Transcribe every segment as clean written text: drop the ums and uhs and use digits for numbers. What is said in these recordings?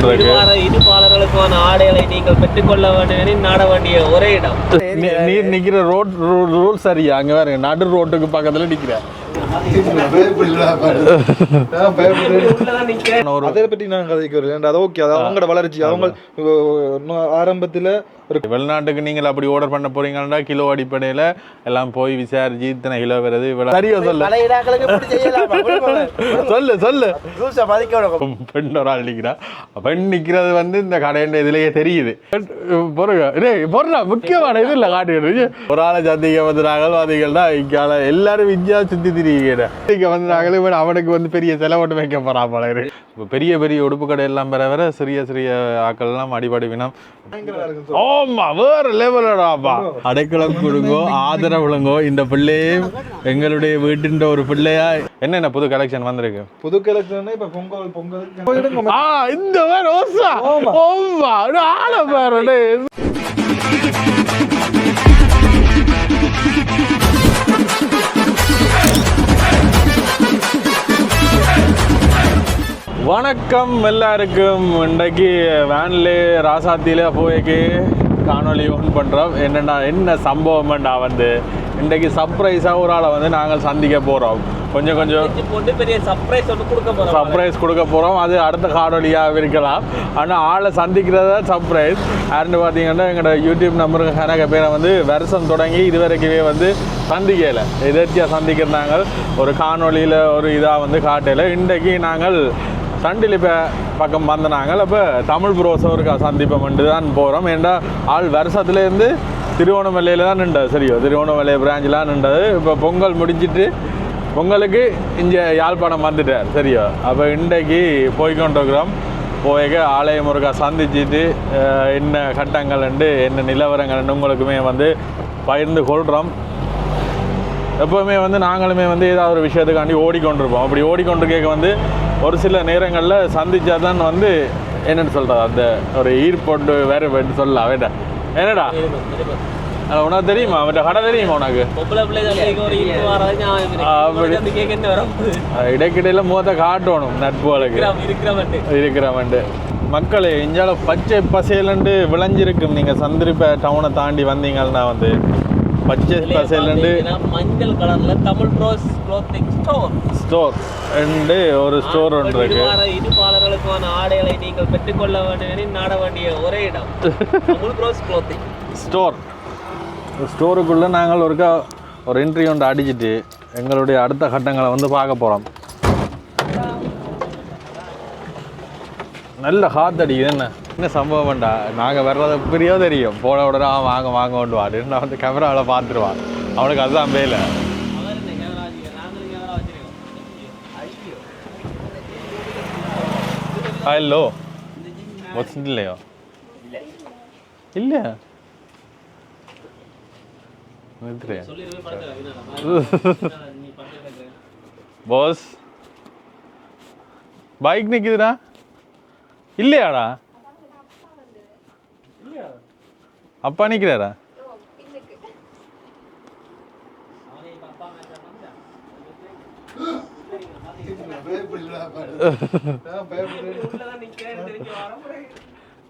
இருபாளர்களுக்கான ஆடைகளை நீங்கள் பெற்றுக்கொள்ள வேண்டும் நாட வேண்டிய ஒரே இடம். நீர் நிக்கிற ரோட் சரியா? அங்க வேற நடு ரோட்டுக்கு பக்கத்துல நிக்கிற. அதை பற்றி நான் கதைக்கிறேன். அது ஓகே, அது அவங்களோட வளர்ச்சி. அவங்க ஆரம்பத்தில் வெளிநாட்டுக்கு நீங்கள் அப்படி ஆர்டர் பண்ண போறீங்கன்னா கிலோ அடிப்படையில் எல்லாம் போய் விசாரிச்சு இத்தனை கிலோ வருது. சரியா சொல்லு சொல்லு சொல்லு. பெண் ஒரு ஆள் நிற்கிறா. பெண் நிற்கிறது வந்து இந்த கடையின் இதுலயே தெரியுது. பொருளா முக்கியமான இது இல்லை காட்டுகிறது. ஒரு ஆளை சந்திக்க வந்துறாங்க அதிகம்னா இங்கால எல்லாரும் வித்தியா சுத்தி திரிகிற வந்துறாங்களே. அவனுக்கு வந்து பெரிய செலவோட்டு வைக்க போறா போல. பெரிய பெரிய உடுப்பு கடை எல்லாம் பெற வர சிறிய சிறிய ஆக்கள் எல்லாம் அடிபடி வினம். ஆமா, வேற லெவலடாப்பா. அடைக்கலம் கொடுங்கோ, ஆதரவுலங்கோ. இந்த பிள்ளையும் எங்களுடைய வீட்டின் ஒரு பிள்ளையா. என்னென்ன புது கலெக்ஷன் வந்திருக்கு? புது கலெக்ஷன் இப்ப பொங்கல் இந்த ஆள பாரு. வணக்கம் எல்லாருக்கும். இன்றைக்கு வேன்ல ராசாத்தியில போய்க்கு காணொலி ஒன் பண்ணுறோம். என்ன சம்பவம்டா வந்து இன்றைக்கு சர்ப்ரைஸாக ஒரு ஆளை வந்து நாங்கள் சந்திக்க போகிறோம். கொஞ்சம் பெரிய சர்ப்ரைஸ் கொடுக்க போகிறோம். அது அடுத்த காணொலியாக இருக்கலாம். ஆனால் ஆளை சந்திக்கிறத சர்ப்ரைஸ் யாருன்னு பார்த்தீங்கன்னா எங்களோட யூடியூப் நம்பருக்கு கணக்க பேரை வந்து வருஷம் தொடங்கி இது வரைக்குமே வந்து சந்திக்கலை. எதிர்த்தியாக சந்திக்கிறாங்க. ஒரு காணொலியில் ஒரு இதாக வந்து காட்டலை. இன்றைக்கு நாங்கள் சண்டில் இப்போ பக்கம் வந்தனாங்க. அப்போ தமிழ் ப்ரோஸவருக்கு சந்திப்போம்ட்டு தான் போகிறோம். ஏன்னா ஆள் வருஷத்துலேருந்து திருவோணமலையில் தான் நின்றது. சரியோ, திருவோணமலை பிரான்ச்லாம் நின்றது. இப்போ பொங்கல் முடிஞ்சிட்டு பொங்கலுக்கு இங்கே யாழ்ப்பாணம் வந்துட்டார். சரியோ, அப்போ இன்றைக்கு போய்கொண்டிருக்கிறோம். போய்க்க ஆலயம் ஒருக்கா சந்திச்சுட்டு என்ன கட்டங்கள்ண்டு என்ன நிலவரங்கள்ண்டு உங்களுக்குமே வந்து பகிர்ந்து கொள்கிறோம். எப்போவுமே வந்து நாங்களுமே வந்து ஏதாவது ஒரு விஷயத்துக்காண்டி ஓடிக்கொண்டிருப்போம். அப்படி ஓடிக்கொண்டு கேட்க வந்து ஒரு சில நேரங்களில் சந்திச்சா தான் வந்து என்னென்னு சொல்கிறது, அந்த ஒரு ஈர்ப்பொண்டு வேறு சொல்லலாம். வேண்டாம் என்னடா உனக்கு தெரியுமா? அவன்கிட்ட கடை தெரியுமா உனக்கு? இடைக்கிடையில் முகத்தை காட்டணும் நட்புகளுக்கு இருக்கிறவன்ட்டு. மக்களே இஞ்சால பச்சை பசையிலண்டு விளைஞ்சிருக்கும். நீங்கள் சந்திரிப்ப டவுனை தாண்டி வந்தீங்கன்னா வந்து பச்சை பசையிலண்டு மஞ்சள் கலர்ல தமிழ் ப்ரோஸ் க்ளோத்திங் ஸ்டோர் ரெண்டு ஒரு ஸ்டோர் ஒன்று இருக்கு. இருபாளர்களுக்கான ஆடைகளை நீங்கள் பெற்றுக்கொள்ள வேண்டும் நாட வேண்டிய ஒரே இடம் தமிழ் ப்ரோஸ் க்ளோத்திங் ஸ்டோர். ஸ்டோருக்குள்ளே நாங்கள் ஒரு என்ட்ரி ஒன்று அடிச்சுட்டு எங்களுடைய அடுத்த கட்டங்களை வந்து பார்க்க போகிறோம். நல்ல காத்தடிக்குது. என்ன சம்பவம் வேண்டா, நாங்கள் வர்றது பெரியோ தெரியும். போன உடனே வாங்க கொண்டு வாடு நான் வந்து கேமராவில் பார்த்துருவான். அவனுக்கு அதுதான் வேலை. ஹலோ இல்லையோ இல்லையா பாஸ் பைக் நிற்குதுடா. இல்லையாடா அப்பா நிற்கிறாரா?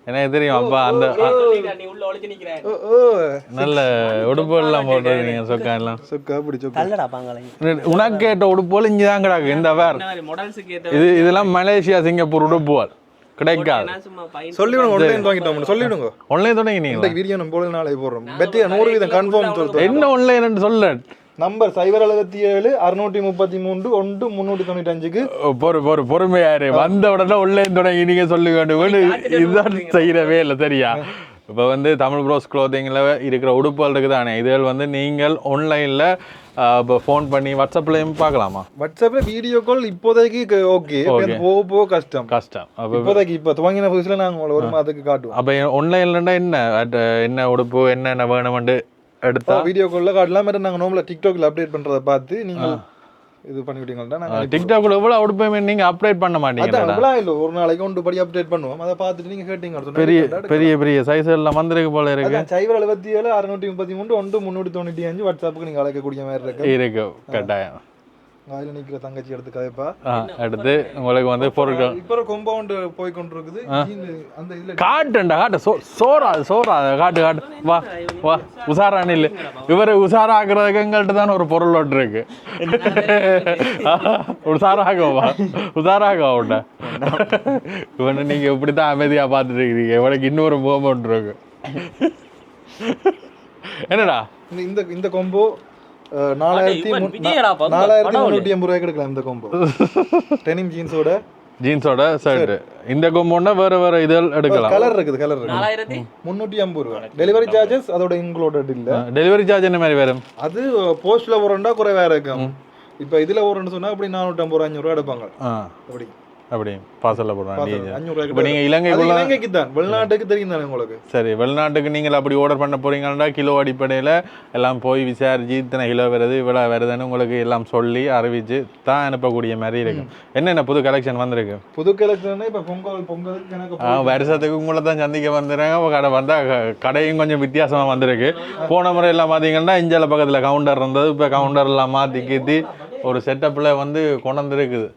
எனக்கு தெரியும் அப்பா. அந்த நல்ல உடுப்பு எல்லாம் போடுறது நீங்க சொக்கா எல்லாம் உனக்கு கேட்ட உடுப்புகள் இங்கதான் கிடக்கு. இந்த வேர் இதெல்லாம் மலேசியா சிங்கப்பூர் உடுப்புகள் கிடைக்காது. என்ன ஆன்லைன் சொல்ல நம்பர் 077 633 1 395க்கு பொறுமையாரு வந்த உடனே ஆன்லைன் தொடங்கி நீங்க சொல்லுங்க. இதுதான் செய்யறவே இல்லை. சரியா? இப்போ வந்து தமிழ் ப்ரோஸ் க்ளோத்திங்கில் இருக்கிற உடுப்புகள் இருக்குது தானே, இதில் வந்து நீங்கள் ஆன்லைனில் இப்போ ஃபோன் பண்ணி வாட்ஸ்அப்லையும் பார்க்கலாமா? வாட்ஸ்அப்பில் வீடியோ கால் இப்போதைக்கு ஓகே, போக கஷ்டம். அப்போ இப்போதைக்கு இப்போ துவங்கின புதுசில் நாங்கள் ஒரு மாதத்துக்கு காட்டுவோம். அப்போ ஆன்லைன்லன்னா என்ன உடுப்பு என்னென்ன வேணுமெண்டு எடுத்தா வீடியோ காலில் காட்டலாம். மாதிரி நாங்கள் நோம்பில் டிக்டாக்ல அப்டேட் பண்ணுறதை பார்த்து நீங்கள் இது பண்ணிவிட்டீங்கன்னா டிக்டாக்ல எவ்வளோ அவுட்பேமெண்ட் நீங்கள் அப்டேட் பண்ண மாட்டீங்க. இல்லை, ஒரு நாளைக்கு ஒன்று படி அப்டேட் பண்ணுவோம். அதை பார்த்துட்டு நீங்கள் கேட்டீங்க. பெரிய பெரிய சைஸ் எல்லாம் வந்திருக்கு போல இருக்கு. 077 633 1 395 வாட்ஸ்அப்புக்கு நீங்கள் அழைக்கக்கூடிய மாதிரி இருக்கு. கட்டாயம் வாயில நிக்கிற தங்கச்சி எடுத்து கதைப்பா எடுத்து உங்களுக்கு வந்து பொருட்கள் இப்போ ஒரு கொம்பவுண்ட் போய் கொண்டிருக்குது அந்த இதுல காட்டுண்டா காட்டு சோறா காட்டு வா வா உசாரான்னு இல்லை இவரை உசாராக்குறதுக்கு எங்கள்கிட்ட தான் ஒரு பொருள் ஒன்று இருக்கு உசாராக உண்ட இவனை நீங்க இப்படித்தான் அமைதியா பார்த்துட்டு இருக்கீங்க இவனுக்கு இன்னொரு முகம் ஒன்று இருக்கு என்னடா இந்த இந்த கொம்போ 4350 ரூபாய்க்கு எடுக்கலாம் இந்த கொம்போ டெனிம் ஜீன்ஸோட ஷர்ட் இந்த கொம்போன்னா வேற இதெல் எடுக்கலாம் கலர் இருக்குது 350 ரூபாய் டெலிவரி சார்ஜஸ் அதோட இன்க்ளூடட் இல்ல டெலிவரி சார்ஜ் என்ன மாதிரி வரும் அது போஸ்ட்ல போறோம்னா குறைவா இருக்கும் இப்போ இதுல போறோம்னு சொன்னா அப்படி 450 500 ரூபாய் எடுப்பாங்க அப்படி பார்சல்ல போடுறாங்க இப்போ நீங்க இலங்கைக்கு தான் வெளிநாட்டுக்கு தெரியும் தானே உங்களுக்கு சரி வெளிநாட்டுக்கு நீங்கள் அப்படி ஆர்டர் பண்ண போறீங்கன்னா கிலோ அடிப்படையில் எல்லாம் போய் விசாரிச்சு இத்தனை கிலோ வருது இவ்வளோ வருதுன்னு உங்களுக்கு எல்லாம் சொல்லி அறிவிச்சு தான் அனுப்பக்கூடிய மாதிரி இருக்கும் என்னென்ன புது கலெக்ஷன் வந்திருக்கு புது கலெக்ஷன் இப்போ பொங்கலுக்கு வருஷத்துக்கு உங்களை தான் சந்திக்க வந்துடுறாங்க கடை வந்தால் கடையும் கொஞ்சம் வித்தியாசமாக வந்திருக்கு போன முறை எல்லாம் பார்த்தீங்கன்னா இஞ்சால பக்கத்தில் கவுண்டர் இருந்தது இப்போ கவுண்டர் எல்லாம் மாற்றி கீத்தி ஒரு செட்டப்பில் வந்து கொண்டு வந்துருக்குது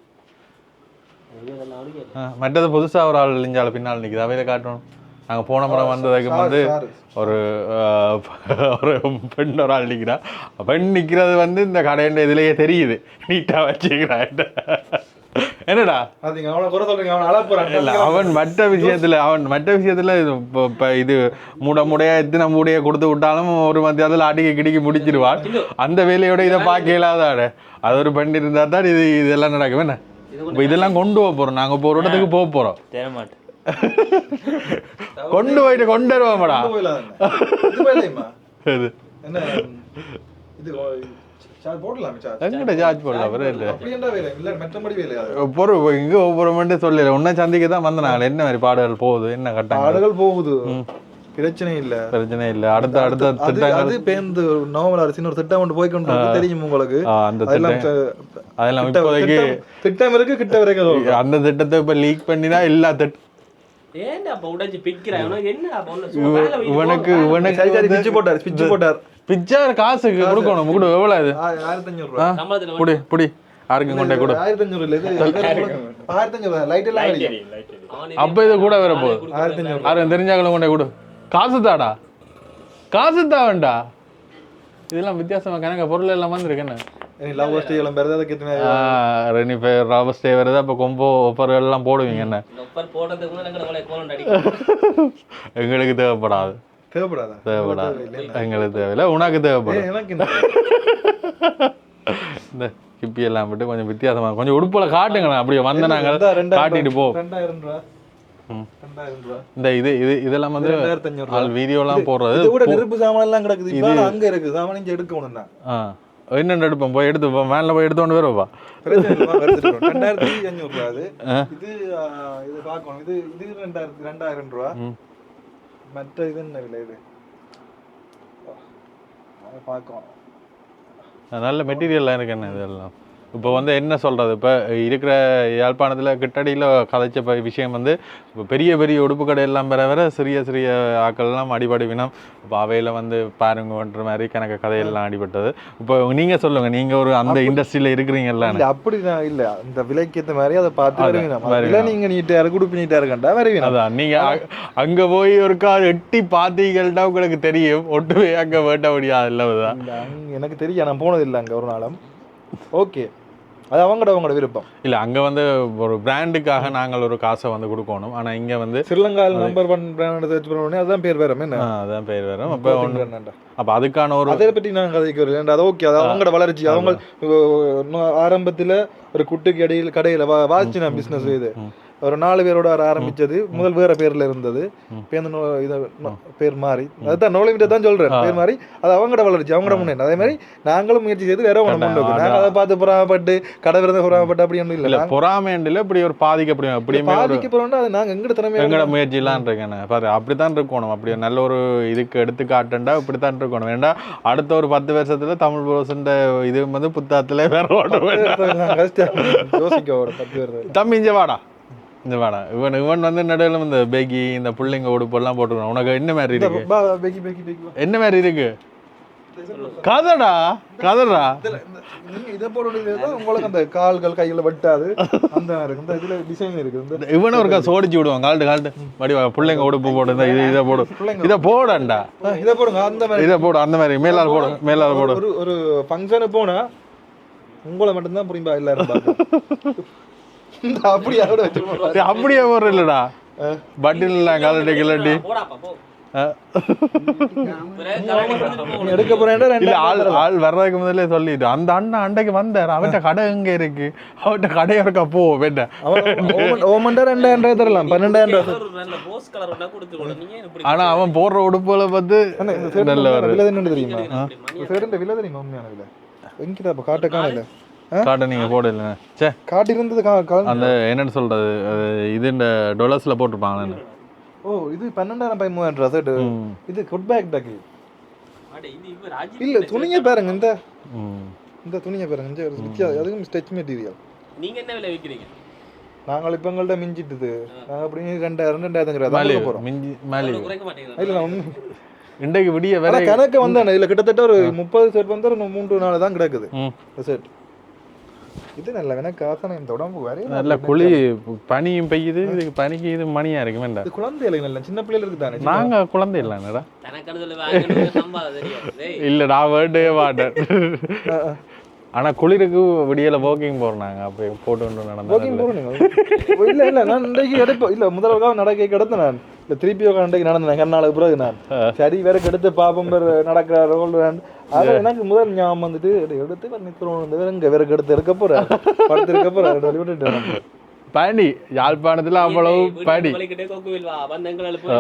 மற்றது புதுசாக ஒரு ஆள் இஞ்சால பின்னால் நிற்குது அவையில காட்டணும் நாங்கள் போன முறை வந்ததுக்கு வந்து ஒரு பெண் ஒரு ஆள் நிற்கிறா பெண் நிற்கிறது வந்து இந்த கடைன்ற இதுலேயே தெரியுது நீட்டாக வச்சுக்கிறான் என்னடா அவன் மற்ற விஷயத்துல இது மூடையா எத்தனை மூடையை கொடுத்து விட்டாலும் ஒரு மத்தியத்தில் அடிக்க கிடிக்கி முடிச்சிருவான் அந்த வேலையோட இதை பார்க்க இல்லாதாட அது ஒரு பெண் இருந்தா தான் இதெல்லாம் நடக்கும் என்ன இப்போ இதெல்லாம் கொண்டு போறோம் நாங்க இப்போ ஒரு இடத்துக்கு போக போறோம் கொண்டு போயிட்டு கொண்டு வருவோம்டா எங்கிட்ட சார்ஜ் போடலாம் இங்க ஒவ்வொரு மட்டும் சொல்லல உன்ன சந்திக்க தான் வந்தனாங்க என்ன மாதிரி பாடல்கள் போகுது என்ன கட்டாடங்கள் போகுது பிரச்சனை இல்ல அடுத்த திட்டங்கள் பேருந்து நவம்பர் அரசின் ஒரு திட்டம் கொண்டு போய் கொண்டு தெரியும் உங்களுக்கு அந்த அதெல்லாம் இப்போதைக்கு திட்டம் இருக்கு கிட்ட வரைக்கும் அந்த திட்டத்தை இப்ப லீக் பண்ணினா எல்லா பிச்சார் காசுக்கு கொடுக்கணும் எவ்வளவு அது 1500 புடி புடி யாருக்கும் கொண்டே கூட 1500 இல்ல இது 1500 லைட் எல்லாம் அப்ப இது கூட வர போகுது 1500 யாரும் தெரிஞ்சாங்களும் கொண்டே கூட காசு தாடா காசு தாவண்டா இதெல்லாம் வித்தியாசமா கணக்க பொருள் எல்லாம் வந்துருக்கு என்ன லவ் ஸ்டே எல்லாம் வருது அதுக்கு ரெனி பேர் லவ் ஸ்டே வருது அப்ப கொம்போ ஆஃபர் எல்லாம் போடுவீங்க என்ன ஆஃபர் போடுறதுக்கு முன்னாடி எங்களை கோலண்ட் அடிக்கும் எங்களுக்கு தேவைப்படாது எங்களுக்கு தேவையில்லை உனக்கு தேவைப்படும் எனக்கு இந்த கிப்பி எல்லாம் விட்டு கொஞ்சம் வித்தியாசமா கொஞ்சம் உடுப்புல காட்டுங்களேன் அப்படியே வந்த நாங்க காட்டிட்டு போ 2000 ரூபாய் இந்த இதெல்லாம் வந்து வீடியோலாம் போடுறது கூட நெருப்பு சாமான் எல்லாம் கிடக்குது இப்போ அங்க இருக்கு சாமான் இங்க எடுக்கணும் தான் என்னென்ன எடுப்போம் போய் எடுத்து மேல போய் எடுத்து கொண்டு வருவா 2500 ரூபாய் அது இது பார்க்கணும் இது 2000 ரூபாய் மற்ற இது என்ன விலை இது பார்க்கணும் நல்ல மெட்டீரியல்லாம் இருக்கு என்ன இதெல்லாம் இப்போ வந்து என்ன சொல்கிறது இப்போ இருக்கிற யாழ்ப்பாணத்தில் கிட்டடியில் கதைச்ச விஷயம் வந்து இப்போ பெரிய பெரிய உடுப்பு கடை எல்லாம் வர சிறிய சிறிய ஆக்கள்லாம் அடிபடி வினம் இப்போ அவையில் வந்து பாருங்கன்ற மாதிரி கணக்கு கதையெல்லாம் அடிபட்டது இப்போ நீங்கள் சொல்லுங்கள் நீங்கள் ஒரு அந்த இண்டஸ்ட்ரியில் இருக்கிறீங்கல்ல அப்படி தான் இல்லை இந்த விலைக்கு ஏற்ற மாதிரி அதை பார்த்து நீங்கள் நீட்டாக குடுப்பு நீட்டாக இருக்கண்டா வருவீங்க அதான் நீங்கள் அங்கே போய் ஒரு எட்டி பார்த்தீங்கள்டா உங்களுக்கு தெரியும் ஒட்டுவே அங்கே வேட்ட முடியாது இல்லைதான் எனக்கு தெரியும் நான் போனதில்லை அங்கே ஒரு நாளும் ஓகே அது அவங்களோட விருப்பம் இல்லை அங்கே வந்து ஒரு பிராண்டுக்காக நாங்கள் ஒரு காசை வந்து கொடுக்கணும் ஆனால் இங்கே வந்து ஸ்ரீலங்காவில் நம்பர் 1 பிராண்ட் சர்ச் பண்ண அதுதான் பேர் வேறும் என்ன அதான் பேர் வேறும் அப்போ அப்போ அதுக்கான ஒரு அதை பற்றி நாங்கள் கதைக்கு வரல அது ஓகே அது அவங்களோட வளர்ச்சி அவங்க ஆரம்பத்தில் ஒரு குட்டுக்கு கடையில் வாட்சி நான் பிஸ்னஸ் இது ஒரு 4 பேரோட ஆரம்பிச்சது முதல் வேற பேர்ல இருந்தது பேர் மாறி அதுதான் நோலிமிட்ட தான் சொல்றேன் பேர் மாறி அது அவங்களோட வளர்ச்சி அவங்களோட முன்னேற்றம் அதே மாதிரி நாங்களும் முயற்சி செய்து வேற ஒன்று முன்னோக்கி நாங்கள் அதை பார்த்து பொறாமப்பட்டு கடை விரத பொறாமப்பட்டு அப்படி ஒன்றும் இல்லை பொறாமையில இப்படி ஒரு பாதிக்கப்படுவோம் அது நாங்கள் எங்கட திறமை எங்கட முயற்சி எல்லாம் இருக்கேன் பாரு அப்படித்தான் இருக்கணும் அப்படி நல்ல ஒரு இதுக்கு எடுத்து காட்டுண்டா இப்படித்தான் இருக்கணும் வேண்டாம் அடுத்த ஒரு 10 வருஷத்துல தமிழ் ப்ரோசன் இது வந்து புத்தாத்துல வேற தம்பி இங்க வாடா இந்த வாடா இவன் வந்து நடுவில் இந்த பேக்கி இந்த பிள்ளைங்க உடுப்பு எல்லாம் போட்டுக்கணும் உனக்கு என்ன மாதிரி இருக்கு என்ன மாதிரி இருக்கு கதடா கதடா நீங்க இதை போடுறது உங்களுக்கு அந்த கால்கள் கைகளை வெட்டாது அந்த இருக்கு இந்த இதுல டிசைன் இருக்கு இந்த இவனும் ஒரு சோடிச்சு விடுவான் கால்ட்டு வடிவா பிள்ளைங்க உடுப்பு போடு இதை போடு இதை போடண்டா இதை போடுங்க அந்த மாதிரி இதை போடு அந்த மாதிரி மேலால் போடு ஒரு ஃபங்க்ஷனு போனா உங்களை மட்டும்தான் புரியும்பா எல்லாரும் அப்படியே வச்சு அப்படியே போடுற இல்லடா பட்டில் இல்லை கலட்டி கிளட்டி எடுக்க போறேன் இல்ல ஆள் வர்றதுக்கு முதல்ல சொல்லிட்டு அந்த அண்ணா அண்டைக்கு வந்தார் அவன்கிட்ட கடை எங்க இருக்கு அவன்கிட்ட கடை இருக்கா போ வேண்ட ஓமண்டா 2000 தரலாம் 12000 ஆனா அவன் போடுற உடுப்புல பார்த்து நல்ல விலை என்ன தெரியுமா சேரண்ட விலை தெரியுமா உண்மையான விலை எங்கிட்ட அப்ப காட்ட காணல காட்ட நீங்க போடல சே காட்டி இருந்தது அந்த என்னன்னு சொல்றது இது இந்த டாலர்ஸ்ல போட்டுருப்பாங்க ஓ இது 12000 செட் இது குட் பேக் டாக்கி இல்ல துணியை பாருங்க இந்த துணியை பாருங்க இந்த வித்தியாசம் அதுவும் ஸ்டிச் மெட்டீரியல் நீங்க என்ன விலை விக்கிறீங்க நாங்கள் இப்ப எங்கள்ட்ட மிஞ்சிட்டுது நாங்க அப்படி 2000 தான் போறோம் மிஞ்சி மேலே குறைக்க மாட்டீங்களா இல்ல நான் இன்றைக்கு விடிய வேற கணக்கு வந்தானே இதுல கிட்டத்தட்ட ஒரு 30 செட் வந்து ஒரு 3-4 தான் கிடக்குது செட் இது நல்ல எனக்கு ஆசனை இந்த உடம்பு வரைய நல்ல குளி பனியும் பெய்யுது இதுக்கு பனிக்கு இது மணியா இருக்கு வேண்டாம் இது குழந்தைகளுக்கு நல்ல சின்ன பிள்ளைகளுக்கு தானே நாங்க குழந்தை இல்லைடா இல்ல நான் வேண்டே மாட்டேன் ஆனா குளிருக்கு விடியல வாக்கிங் போறோம் நாங்க அப்ப போட்டு நடந்தோம் வாக்கிங் போறோம் இல்ல இல்ல நான் இன்றைக்கு எடுப்போம் இல்ல முதல்ல நடக்க கிடந்தேன் நான் இல்ல திருப்பி இன்றைக்கு நடந்தேன் கர்நாடக பிறகு நான் சரி வேற கெடுத்து பாப்பம் நடக்கிற ரோல் அது எனக்கு முதல் ஞாபகம் வந்துட்டு எடுத்து நிற்கிறோம் வேற கெடுத்து இருக்க போறேன் படுத்து இருக்க போறேன் விட்டுட்டு பனி யாழ்ப்பாணத்துல அவ்வளவு பனி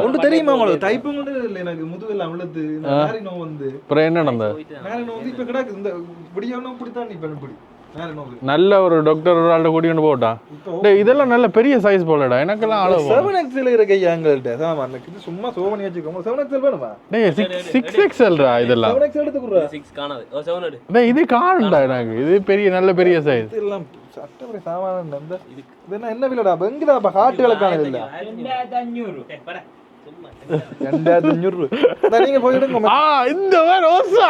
ஒன்று தெரியுமா உங்களுக்கு தைப்பும் இல்லை எனக்கு முதுகெல்லாம் உள்ளது நாரி நோவு வந்து அப்புறம் என்ன நடந்த நாரி நோவு வந்து இப்ப கிடக்கு இந்த இப்படியான இப்படித்தான் இப்ப இப்படி நாரி நோவு நல்ல ஒரு டாக்டர் ஒரு ஆள்கிட்ட கூட்டிட்டு போட்டான் இதெல்லாம் நல்ல பெரிய சைஸ் போலடா எனக்கெல்லாம் அளவு 7XL இருக்க எங்கள்கிட்ட சாமான் இது சும்மா சோவனி வச்சுக்கோங்க 7XL வேணுமா டேய் 6XLடா இதெல்லாம் 7XL எடுத்துக்குறா 6 காணாது ஓ 7 எடு டேய் இது காணும்டா எனக்கு இது பெரிய நல்ல பெரிய சைஸ் இதெல்லாம் சட்டப்படி சாமான் இந்த இது என்ன விலைடா எங்கடா அப்ப ஹார்ட் விளக்கானது இல்ல 2500 பர சும்மா 2500 நீங்க போயிடுங்க இந்த மாதிரி ஓசா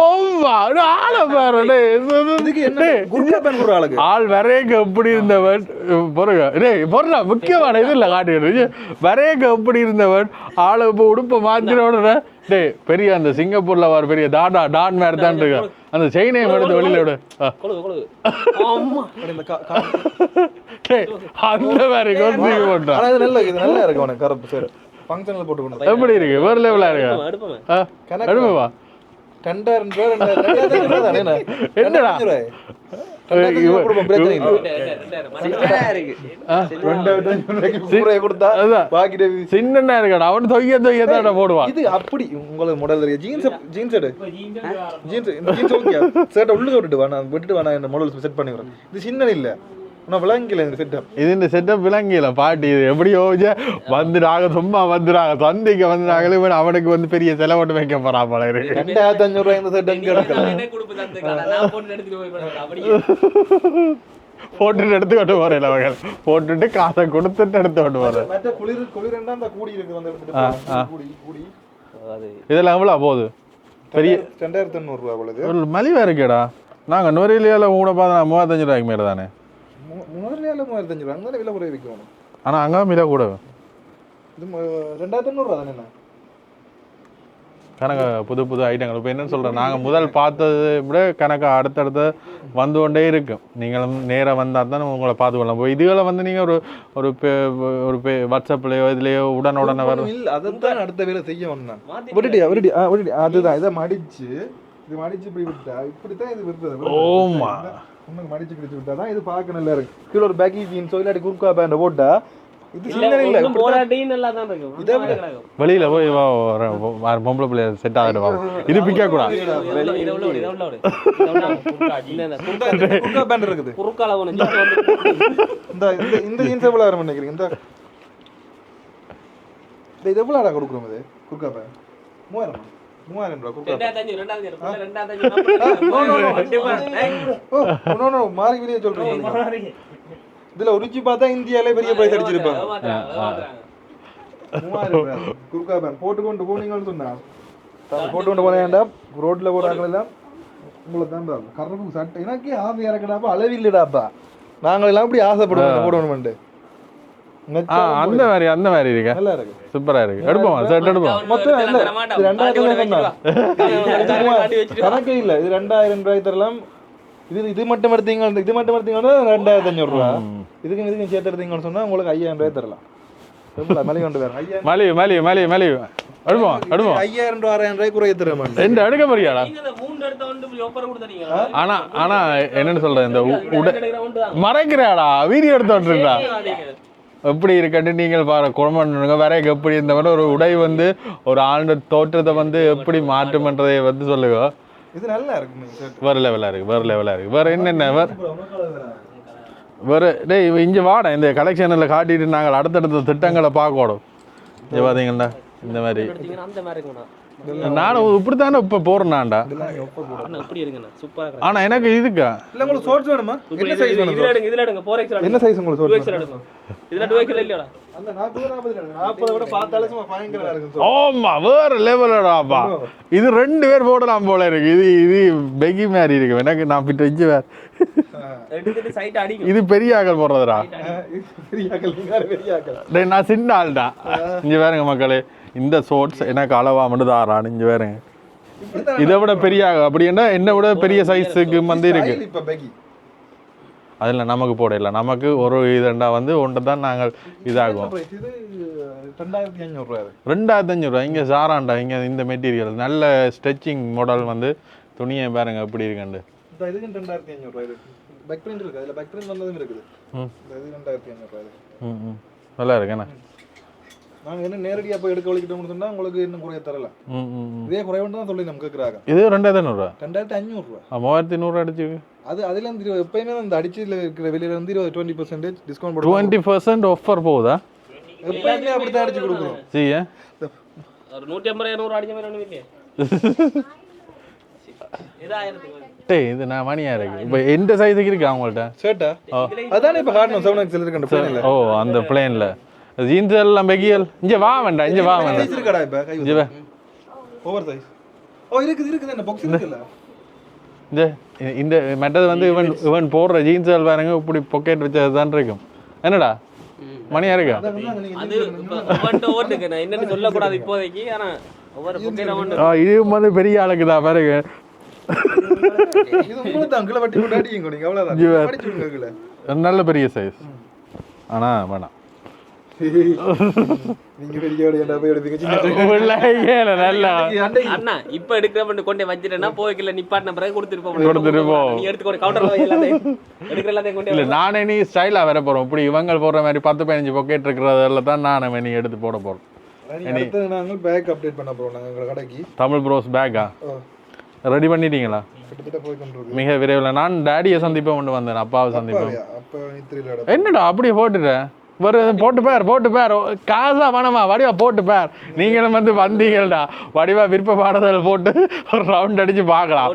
ஓமா ஆள பாரு டேய் இதுக்கு என்ன குர்கா பேன் குற ஆளுக்கு ஆள் வரையங்க எப்படி இருந்தவன் பொறுங்க டேய் பொறுடா முக்கியமான இது இல்ல காட்டிடு வரையங்க எப்படி இருந்தவன் ஆளு இப்போ உடுப்ப மாத்திரோட டேய் பெரிய அந்த சிங்கப்பூர்ல வர பெரிய டான் மாதிரி தான் இருக்கு அந்த செயினையும் எடுத்து வெளியில விடு ஆமா டேய் அந்த மாதிரி கொண்டு போட்டா ஆனா இது நல்லா இருக்கு உனக்கு கருப்பு சார் ஃபங்க்ஷன்ல போட்டு கொண்டு எப்படி இருக்கு வேற லெவலா இருக்கு அடுப்பமா அடுப்பமா 2000 தானே என்னடா சின்ன இருக்கடா அவன் தொய்ய போடுவான் இது அப்படி உங்களுக்கு மாடல் ஜீன்ஸ் எடு ஜீன்ஸ் ஓகே ஷர்ட் உள்ள விட்டுட்டு வா நான் விட்டுட்டு வா நான் இந்த மாடல் செட் பண்ணிடுறேன் இது சின்ன இல்ல நான் விளங்கில இந்த செட்டப் இது இந்த செட்டப் விளங்கில பாட்டி இது எப்படியோ வந்துடாங்க சும்மா வந்துடாங்க சந்தைக்கு வந்துடாங்களே அவனுக்கு வந்து பெரிய செலவோட்டு வைக்க போறா போல இருக்கு 2500 இந்த செட் எங்க கிடக்குது போட்டுட்டு எடுத்துக்கிட்டு போறேன் அவர்கள் போட்டுட்டு காசை கொடுத்துட்டு எடுத்துக்கிட்டு போறேன் மற்ற குளிர் அந்த கூடி இருக்கு வந்து கூடி இதெல்லாம் எவ்வளோ போகுது பெரிய 2500 ரூபாய் போகுது ஒரு மலிவா இருக்கேடா நாங்க நுரையிலேயே கூட பார்த்தா 35 ரூபாய்க்கு மேலே தானே முதல்ல 3500 ரூபாய் அங்கே விலை குறைய விற்கணும் ஆனா அங்க மில கூட இது 2500 ரூபாய் தானே கணக்கு புது ஐட்டங்கள் இப்போ என்ன சொல்கிறேன் நாங்கள் முதல் பார்த்ததை விட கணக்கு அடுத்தடுத்து வந்து கொண்டே இருக்கும் நீங்களும் நேராக வந்தால் தான் உங்களை பார்த்துக்கலாம் இப்போ இதுகளை வந்து நீங்கள் ஒரு வாட்ஸ்அப்லேயோ இதுலேயோ உடனே வரும் இல்லை அதைத்தான் அடுத்த வேலை செய்ய வந்தேன் விட்டுட்டு அதுதான் இதை மடிச்சு இது மடிச்சு இப்படி விட்டா இப்படித்தான் இது விடுறது ஓமா இன்னும் மடிச்சு பிடிச்சு விட்டா தான் இது பார்க்க நல்லா இருக்கு கீழே ஒரு பேக்கி ஜீன்ஸோ இல்லாட்டி குர்கா பேண்ட் போட்டா இது சின்ன இல்ல போராட்டி நல்லா தான் இருக்கும் வெளியில போய் பொம்பளை பிள்ளை செட் ஆகிடுவா இது பிக்கா கூட குர்கா பேண்ட் இருக்குது குறுக்கால இந்த ஜீன்ஸ் எவ்வளவு வரும் நினைக்கிறீங்க இந்த இது எவ்வளோடா கொடுக்குறோம் இது குர்கா பேண்ட் 3000 ரூபாய் குர்கா மாறி வெளியே சொல்றேன் இதுல உரிச்சு பார்த்தா இந்தியாலே பெரிய பிரைஸ் அடிச்சிருப்பாங்க 3000 குர்கா பேண்ட் போட்டு கொண்டு போனீங்கன்னு சொன்னா போட்டு கொண்டு போனேன்டா ரோட்ல போறாங்க எல்லாம் உங்களுக்கு தான் பாரு. கருப்பு சட்டை எனக்கே ஆசை இறக்கடாப்பா அளவில்லடாப்பா நாங்கள் எல்லாம் அப்படி ஆசைப்படுவோம் போடணும்ட்டு அந்த மாதிரி இருக்கா நல்லா இருக்கு சூப்பரா இருக்கு எடுப்போமா ஷர்ட் எடுப்போம் மொத்தம் இல்ல இது 2000 கணக்கே இல்ல இது 2000 ரூபாய் தரலாம் இது மட்டும் எடுத்தீங்க 2500 ரூபா இதுக்கும் சேர்த்து எடுத்தீங்கன்னு சொன்னா உங்களுக்கு 5000 ரூபாய் தரலாம் மலிவு கொண்டு வேற 5000 மலிவு எடுப்போம் 5000 ரூபாய் 6000 ரூபாய் குறைய தர மாட்டேன் ரெண்டு எடுக்க போறியாடா நீங்க இந்த 3 எடுத்த வந்து இப்படி ஆஃபர் கொடுத்தீங்க ஆனா என்னன்னு சொல்றேன் இந்த மறைக்கிறாடா வீடியோ எடுத்து இருக்கா எப்படி இருக்குன்னு நீங்கள் பாரு குழம்புங்க வரைக்கும் எப்படி இந்த மாதிரி ஒரு உடை வந்து ஒரு ஆண்டு தோற்றத்தை வந்து எப்படி மாற்றுமன்றதை வந்து சொல்லுங்க இது நல்லா இருக்கு வேற லெவலா இருக்கு வேற என்னென்ன வேற டேய் இங்க வாடா இந்த கலெக்ஷனில் காட்டிட்டு நாங்கள் அடுத்தடுத்த திட்டங்களை பார்க்கணும் இங்க பாத்தீங்கன்னா இந்த மாதிரி அந்த மாதிரி இருக்குண்ணா நானும் இப்படித்தானே இப்ப போறேன்டா இப்படி இருக்குண்ணா சூப்பரா ஆனா எனக்கு இதுக்கா இல்ல உங்களுக்கு ஷார்ட்ஸ் வேணுமா என்ன சைஸ் வேணும் இதுல எடுங்க 4XL என்ன சைஸ் உங்களுக்கு ஷார்ட்ஸ் எடுங்க இதுல 2XL இல்லடா அந்த 40 விட பார்த்தாலே சும்மா பயங்கரமா இருக்கு ஆமா வேற லெவலடாப்பா இது 2 பேர் போடலாம் போல இருக்கு இது பெகி மாதிரி இருக்கு எனக்கு நான் பிட்டு வச்சு வேற எடுத்துட்டு சைட் அடிங்க இது பெரிய ஆக்கள் போடுறதுடா பெரிய ஆக்கள் டேய் நான் சின்ன ஆள்டா இங்க பாருங்க மக்களே இந்த ஷார்ட்ஸ் எனக்கு அளவா மட்டும் தாரான் இங்க பாருங்க இதை விட பெரிய அப்படின்னா என்ன விட பெரிய சைஸுக்கு வந்து இருக்கு இப்ப பெகி அதில் நமக்கு போடல நமக்கு ஒரு இதண்டா வந்து ஒன்று தான் நாங்கள் இதாகும் இது 2500 ரூபாய் 2500 ரூபா இங்கே சாராண்டா இங்கே இந்த மெட்டீரியல் நல்ல ஸ்ட்ரெச்சிங் மாடல் வந்து துணியை பாருங்க எப்படி இருக்குண்டு இதுக்கு 2500 ரூபாய் இது பேக் பிரிண்ட் இருக்கு அதுல பேக் பிரிண்ட் வந்ததும் இருக்குது இது 2500 ரூபாய் நல்லா இருக்குண்ணா நாங்க என்ன நேரடியா போய் எடுக்க வலிக்கிட்டோம்னு சொன்னா உங்களுக்கு இன்னும் குறைய தரல இதே குறைவுன்னு தான் சொல்லி நம்ம கேக்குறாங்க இது 2500 ரூபா 2500 ரூபாய் 3100 அடிச்சு அது அதுல இருந்து எப்பயுமே அந்த அடிச்சுல இருக்கிற வெளியில இருந்து 20% டிஸ்கவுண்ட் போடுவோம் 20% ஆஃபர் போகுதா எப்பயுமே அப்படி தான் அடிச்சு கொடுக்குறோம் சரியா ஒரு 150 200 அடிச்ச மாதிரி ஒண்ணும் இல்லையே இது 1000 டேய் இது நான் மணியா இருக்கு இப்போ எந்த சைஸுக்கு இருக்கு அவங்கள்ட்ட ஷர்ட்டா அதானே இப்ப காட்டணும் 7XL இருக்கு அந்த பிளேன்ல ஓ அந்த பிளேன்ல ஜீன்ஸ் எல்லாம் பெகியல் இங்க வா வேண்டாம் இங்க வா வேண்டாம் சைஸ் இருக்கடா இப்ப கை இங்க வா ஓவர் சைஸ் ஓ இருக்குது என்ன பாக்ஸ் இருக்குல்ல இந்த மெட்டது வந்து இவன் போடுற ஜீன்ஸ் பாருங்க இப்படி பொக்கெட் வச்சது தான் இருக்கும் என்னடா மணியா இருக்கா அது இப்ப ஓட்டுக்கு நான் என்னன்னு சொல்ல கூடாது இப்போதைக்கு ஆனா ஒவ்வொரு பொக்கெட் ஓட்டு இது வந்து பெரிய ஆளுக்கு தான் பாருங்க இது உங்களுக்கு தான் கிலோ வட்டி போட்டு அடிங்க நீங்க அவ்வளவுதான் அடிச்சுங்க கிலோ நல்ல பெரிய சைஸ் ஆனா வேணாம் நீங்க பெரிய என்ன போய் எடுப்பீங்க சின்ன நல்லா அண்ணா இப்ப எடுக்கிறவன் கொண்டே வச்சிட்டேன்னா போய்க்கல நிப்பாட்டின பிறகு கொடுத்துருப்போம் நீ எடுத்துக்கோ கவுண்டர்ல எல்லாத்தையும் எடுக்கிற எல்லாத்தையும் கொண்டே இல்ல நானே நீ ஸ்டைலா வர போறோம் இப்படி இவங்க போடுற மாதிரி 10-15 பொக்கெட் இருக்கிறதுல தான் நானே நீ எடுத்து போட போறோம் அடுத்து நாங்கள் பேக் அப்டேட் பண்ண போறோம் நாங்க எங்க கடைக்கு தமிழ் ப்ரோஸ் பேக்கா ரெடி பண்ணிட்டீங்களா கிட்டத்தட்ட போய் கொண்டிருக்கு மிக விரைவில் நான் டேடியை சந்திப்பேன் கொண்டு வந்தேன் அப்பாவை சந்திப்பேன் அப்ப இத்திரில என்னடா அப்படியே போட்டுட்டேன் போட்டு பேர் காசா பணமா வடிவா போட்டு பேர் நீங்களும் வந்து வந்தீங்கடா வடிவா விருப்பப்பாடுதல் போட்டு ஒரு ரவுண்ட் அடிச்சு பார்க்கலாம்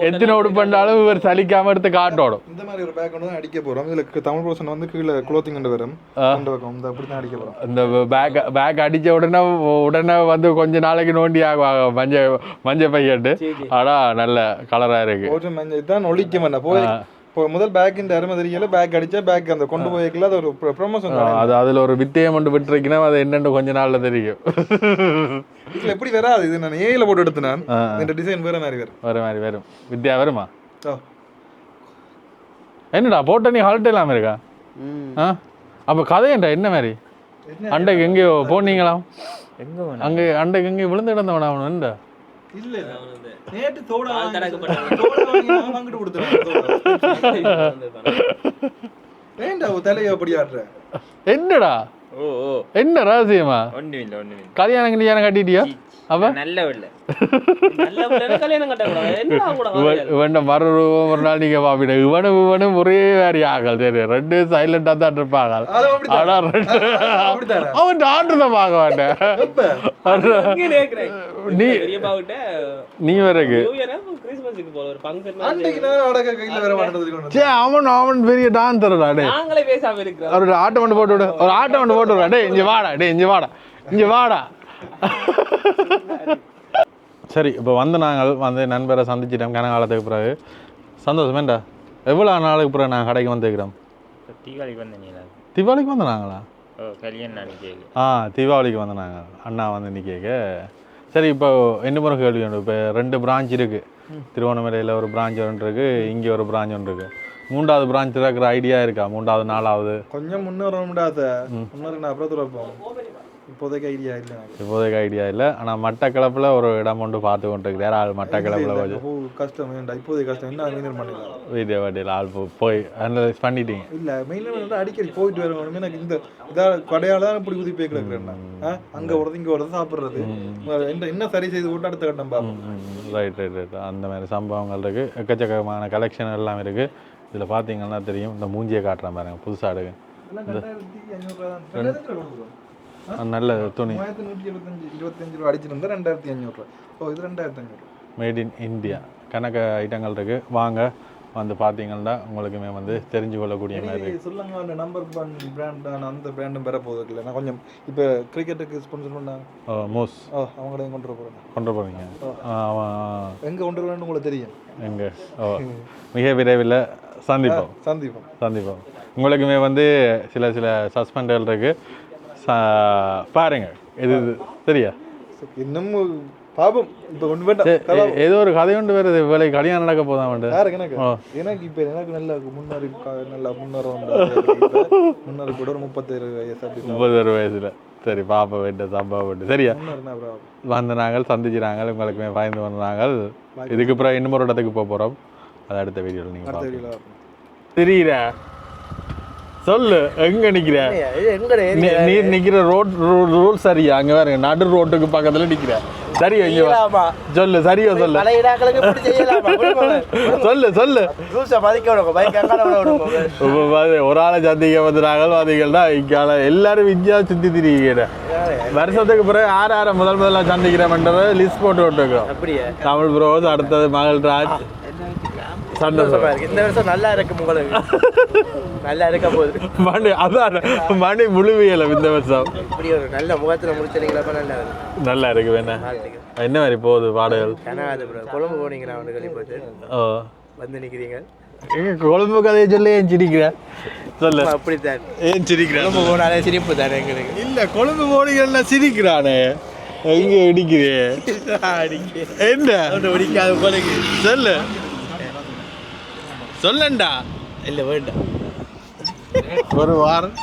எத்தனை உடுப்பண்டாலும் இவர் சலிக்காம எடுத்து காட்டோடும் இந்த மாதிரி ஒரு பேக் வந்து அடிக்க போறோம் இதுல தமிழ் பர்சன் வந்து கீழே க்ளோத்திங் கொண்டு வரும் கொண்டு வைக்கும் இந்த அப்படி தான் அடிக்க போறோம் இந்த பேக் அடிச்ச உடனே வந்து கொஞ்ச நாளைக்கு நோண்டி ஆகுவாங்க மஞ்சள் பையட்டு ஆனா நல்ல கலரா இருக்கு கொஞ்சம் மஞ்சள் தான் ஒழிக்க வேண்டாம் போய் முதல் பேக் இந்த அருமை தெரியல பேக் அடிச்சா பேக் அந்த கொண்டு போய்க்கல அது ஒரு ப்ரொமோஷன் அது அதுல ஒரு வித்தியம் மட்டும் விட்டுருக்கீங்கன்னா அது என்னன்னு கொஞ்ச நாள்ல தெரியும் இதுல எப்படி வராது இது நான் ஏல போட்டு எடுத்து நான் இந்த டிசைன் வேற மாதிரி வரும் வித்யா வருமா என்னடா போட்ட நீ ஹால்ட் இல்லாம இருக்கா அப்ப கதையண்டா என்ன மாதிரி அண்டைக்கு எங்கேயோ போனீங்களாம் அங்கே அண்டைக்கு எங்கேயோ விழுந்து கிடந்தவனா அவனு இல்ல நேத்து தோட வாங்கிட்டு கொடுத்துறேன் ஏண்டா தலைய அப்படி ஆடுற என்னடா என்ன ரகசியமா கல்யாணம் கல்யாணம் கட்டிட்டியா அப்ப நல்ல கல்யாணம் கட்ட மறுரூபம் ஒரு நாள் நீங்க பாப்பிட இவனும் ஒரே வேற ஆகல் சரி ரெண்டு சைலண்டா தான் இருப்பாங்க ஆனா அவன் ஆடுறத பார்க்க மாட்டேன் நீ வரைக்கு அவன் பெரிய டான்ஸர்டா டே ஒரு ஆட்டம் மட்டும் போட்டு விடு ஒரு ஆட்டம் மட்டும் போட்டு விடா டே இங்க வாடா சரி இப்போ நாங்கள் நண்பரை சந்திச்சிட்டோம் கனகாலத்துக்கு பிறகு சந்தோஷமேண்டா எவ்வளோ நாளுக்கு பிறகு நாங்கள் கடைக்கு வந்துக்கிறோம் தீபாவளிக்கு வந்தீங்களா தீபாவளிக்கு வந்தாங்களா கல்யாணம் கேக்கு தீபாவளிக்கு வந்தாங்க அண்ணா வந்து இன்னைக்கு கேட்க சரி இப்போ என்ன முறை கேள்வி உண்டு இப்போ 2 பிரான்ச் இருக்குது திருவண்ணாமலையில் ஒரு பிரான்ச் ஒன்று இருக்குது இங்கே ஒரு பிரான்ச் ஒன்று இருக்குது 3வது பிரான்ச் திறக்கிற ஐடியா இருக்கா 3வது 4வது கொஞ்சம் முன்னேற முடியாத முன்னேறி நான் அப்புறம் துறப்போம் இப்போதைக்கு ஐடியா இல்லை இப்போதைக்கு ஐடியா இல்லை ஆனால் மட்டக்களப்பில் ஒரு இடம் ஒன்று பார்த்து கொண்டிருக்கிறார் ஆள் மட்டக்களப்பில் கஷ்டம் வேண்டாம் இப்போதைக்கு கஷ்டம் என்ன மெயின்டைன் பண்ணிடலாம் வீடியோ வாட்டியில் ஆள் போய் அனலைஸ் பண்ணிட்டீங்க இல்லை மெயின்டைன் அடிக்கடி போயிட்டு வரணும் எனக்கு இந்த இதாக கடையால் தான் இப்படி உதவி போய் கிடக்குறேன் அங்கே வரது இங்கே வரது சாப்பிட்றது என்ன சரி செய்து போட்டு அடுத்த கட்டம் பார்ப்போம் ரைட் அந்த மாதிரி சம்பவங்கள் இருக்குது எக்கச்சக்கமான கலெக்ஷன் எல்லாம் இருக்குது இதில் பார்த்தீங்கன்னா தெரியும் இந்த மூஞ்சியை காட்டுற பாருங்க புதுசாக எடுங்க நல்ல துணி 2125 ரூபா அடிச்சிருந்தா 2500 ரூபா ஓ இது 2500 மேட் இன் இந்தியா கணக்கு ஐட்டங்கள் இருக்குது வாங்க வந்து பார்த்தீங்கன்னா உங்களுக்குமே வந்து தெரிஞ்சு கொள்ளக்கூடிய மாதிரி சொல்லுங்க அந்த நம்பர் பிராண்ட் அந்த பிராண்டும் பெற போகுது இல்லை நான் கொஞ்சம் இப்போ கிரிக்கெட்டுக்கு ஸ்பான்சர் பண்ணாங்க மூஸ் அவங்களையும் கொண்டு போகிறீங்க எங்கே கொண்டு வரணும்னு உங்களுக்கு தெரியும் எங்கே மிக விரைவில் சந்திப்போம் உங்களுக்குமே வந்து சில சஸ்பெண்டல் இருக்குது பாருங்க இது சரியா இன்னும் பாபம் இப்போ ஒன்று வேண்டாம் ஏதோ ஒரு கதை ஒன்று வருது வேலை கல்யாணம் நடக்க போதான் எனக்கு இப்போ எனக்கு நல்ல முன்னேறி நல்லா முன்னேறி கூட ஒரு 37 வயசுல சரி பாப்பா வேண்ட சம்பவம் வேண்டு சரியா வந்து நாங்கள் சந்திச்சுறாங்க உங்களுக்குமே பயந்து வந்தாங்க இதுக்கு அப்புறம் இன்னொரு இடத்துக்கு போகிறோம் அது அடுத்த வீடியோவில் நீங்கள் தெரியல சொல்லு எங்க நிக்கிற நீ நிக்கிற ரோட் சரியா அங்க வேற நடு ரோட்டுக்கு பக்கத்துல நிக்கிற சரியா இங்க சொல்லு சரியா சொல்லு ஒரு ஆளை சந்திக்க வந்துறாங்க பாத்தீங்கன்னா இங்கால எல்லாரும் விஜயா சுத்தி திரிகிற வருஷத்துக்கு பிறகு யார முதல்ல சந்திக்கிறேன்ன்றத லிஸ்ட் போட்டு விட்டுருக்கோம் தமிழ் ப்ரோஸ் அடுத்தது மகள்ராஜ் சந்தோஷமா இருக்கு இந்த வருஷம் நல்லா இருக்கு உங்களுக்கு நல்லா இருக்க போகுது மணி முழுவியல இந்த வருஷம் இப்படி ஒரு நல்ல முகத்துல முடிச்சிருங்களா நல்லா இருக்கு வேணா என்ன மாதிரி போகுது பாடல்கள் கொழும்பு போனீங்களா அவனு கழிப்பட்டு வந்து நிக்கிறீங்க கொழும்பு கதையை சொல்லி ஏன் சிரிக்கிற சொல்லு அப்படித்தான் ஏன் சிரிக்கிற கொழும்பு போனாலே சிரிப்பு தானே எங்களுக்கு இல்ல கொழும்பு போனீங்கன்னா சிரிக்கிறானே எங்க இடிக்கிறே என்ன பிடிக்காது உங்களுக்கு சொல்லண்டா இல்ல வேண்டாம் ஒரு வாரம்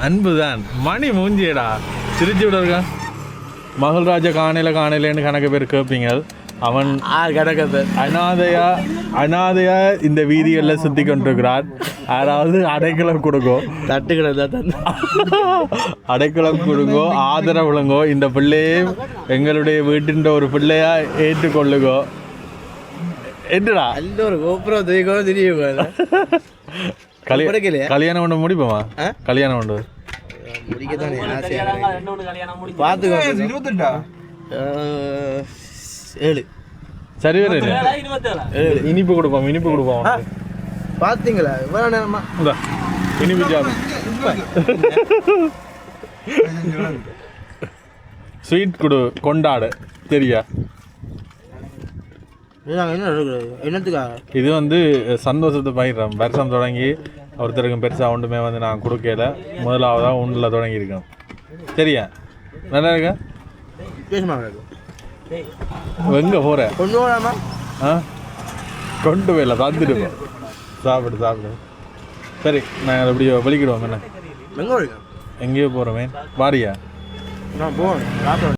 அன்புதான் மணி மூஞ்சியடா சிரிச்சு விடுறா மகள்ராஜா காணையிலன்னு கணக்கு பேர் கேட்பீங்க அவன் அனாதையா இந்த வீதிகளில் சுத்தி கொண்டிருக்கிறான் யாராவது அடைக்கலம் கொடுக்கும் அடைக்கலம் கொடுங்கோ ஆதரவு விழுங்கோ இந்த பிள்ளையே எங்களுடைய வீட்டின் ஒரு பிள்ளையா ஏற்றுக்கொள்ளுங்கோ என்னடா அல்ல ஒரு கோபுரம் தூக்கம் தெரியும் கல்யாணம் ஒன்று முடிப்போமா கல்யாணம் ஒன்று முடிக்கத்தானே பார்த்துக்கோ 7 சரி வர இனிப்பு கொடுப்போம் பார்த்தீங்களா இவ்வளோ நேரமா இனிப்பு ஜாம் ஸ்வீட் கொண்டாடு சரியா என்னத்துக்காக இது வந்து சந்தோஷத்தை பயிர்றோம் வருஷம் தொடங்கி ஒருத்தருக்கும் பெருசாக ஒன்றுமே வந்து நான் கொடுக்கல முதலாவதாக ஒன்றில் தொடங்கியிருக்கேன் சரியா நல்லா இருக்கா எங்கே போகிற கொண்டு போகலாமா கொண்டு போயிடல தந்துடுவோம் சாப்பிடு சரி நாங்கள் எப்படியோ வலிக்கிடுவோம் என்ன எங்கே எங்கேயோ போகிறோமே வாரியா நான் போகிறேன்